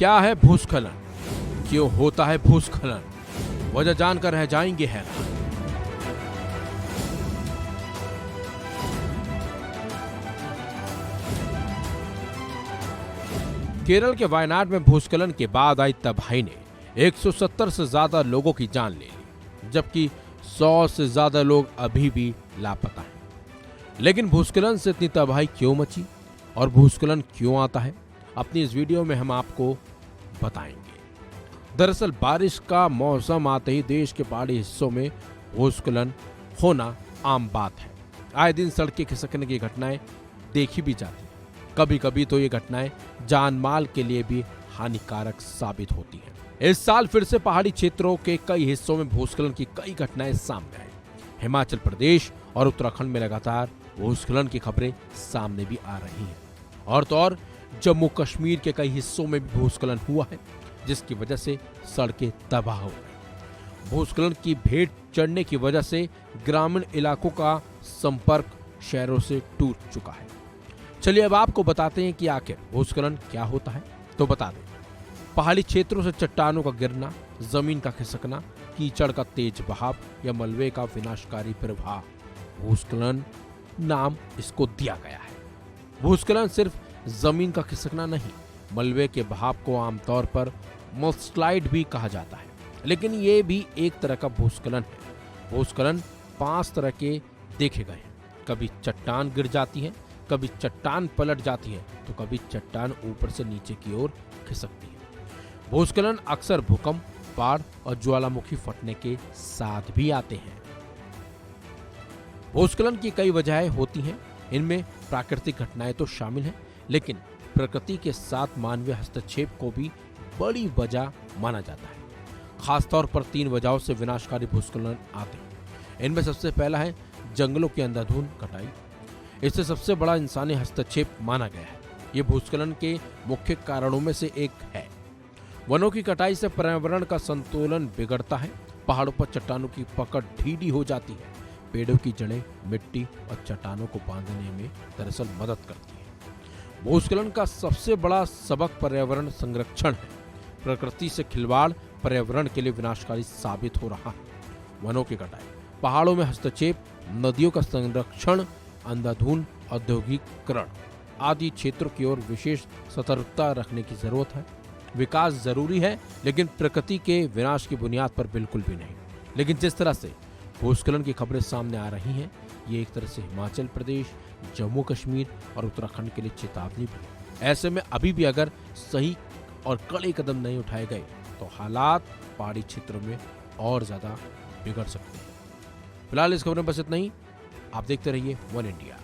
क्या है भूस्खलन, क्यों होता है भूस्खलन, वजह जानकर रह जाएंगे हैरान। केरल के वायनाड में भूस्खलन के बाद आई तबाही ने 170 से ज्यादा लोगों की जान ले ली, जबकि 100 से ज्यादा लोग अभी भी लापता हैं। लेकिन भूस्खलन से इतनी तबाही क्यों मची और भूस्खलन क्यों आता है, अपनी इस वीडियो में हम आपको बताएंगे। दरअसल बारिश का मौसम आते ही देश के पहाड़ी हिस्सों में भूस्खलन होना आम बात है। आए दिन सड़कें खिसकने की घटनाएं देखी भी जाती हैं। कभी कभी तो ये घटनाएं जान माल के लिए भी हानिकारक साबित होती हैं। इस साल फिर से पहाड़ी क्षेत्रों के कई हिस्सों में भूस्खलन की कई घटनाएं सामने आई। हिमाचल प्रदेश और उत्तराखंड में लगातार भूस्खलन की खबरें सामने भी आ रही हैं। और तो और जम्मू कश्मीर के कई हिस्सों में भी भूस्खलन हुआ है, जिसकी वजह से सड़कें तबाह हो गई। भूस्खलन की भेंट चढ़ने की वजह से ग्रामीण इलाकों का संपर्क शहरों से टूट चुका है। चलिए अब आपको बताते हैं कि आखिर भूस्खलन क्या होता है। तो बता दें, पहाड़ी क्षेत्रों से चट्टानों का गिरना, जमीन का खिसकना, कीचड़ का तेज बहाव या मलबे का विनाशकारी प्रवाह भूस्खलन नाम इसको दिया गया है। भूस्खलन सिर्फ जमीन का खिसकना नहीं, मलबे के बहाव को आमतौर पर मल्डस्लाइड भी कहा जाता है, लेकिन ये भी एक तरह का भूस्खलन है। भूस्खलन 5 तरह के देखे गए हैं। कभी चट्टान गिर जाती है, कभी चट्टान पलट जाती है, तो कभी चट्टान ऊपर से नीचे की ओर खिसकती है। भूस्खलन अक्सर भूकंप, बाढ़ और ज्वालामुखी फटने के साथ भी आते हैं। भूस्खलन की कई वजहें होती हैं। इनमें प्राकृतिक घटनाएं तो शामिल हैं, लेकिन प्रकृति के साथ मानवीय हस्तक्षेप को भी बड़ी वजह माना जाता है। खासतौर पर 3 वजहों से विनाशकारी भूस्खलन आते हैं। इनमें सबसे पहला है जंगलों की अंधाधुंध कटाई। इससे सबसे बड़ा इंसानी हस्तक्षेप माना गया है। ये भूस्खलन के मुख्य कारणों में से एक है। वनों की कटाई से पर्यावरण का संतुलन बिगड़ता है। पहाड़ों पर चट्टानों की पकड़ ढीली हो जाती है। पेड़ों की जड़ें मिट्टी और चट्टानों को बांधने में दरअसल मदद करती है। भूस्खलन का सबसे बड़ा सबक पर्यावरण संरक्षण है। प्रकृति से खिलवाड़ पर्यावरण के लिए विनाशकारी साबित हो रहा है। वनों की कटाई, पहाड़ों में हस्तक्षेप, नदियों का संरक्षण, अंधाधुंध औद्योगिकरण आदि क्षेत्रों की ओर विशेष सतर्कता रखने की जरूरत है। विकास जरूरी है, लेकिन प्रकृति के विनाश की बुनियाद पर बिल्कुल भी नहीं। लेकिन जिस तरह से भूस्खलन की खबरें सामने आ रही हैं, ये एक तरह से हिमाचल प्रदेश, जम्मू कश्मीर और उत्तराखंड के लिए चेतावनी भी है। ऐसे में अभी भी अगर सही और कड़े कदम नहीं उठाए गए तो हालात पहाड़ी क्षेत्रों में और ज्यादा बिगड़ सकते हैं। फिलहाल इस खबर में बस इतना ही। आप देखते रहिए वन इंडिया।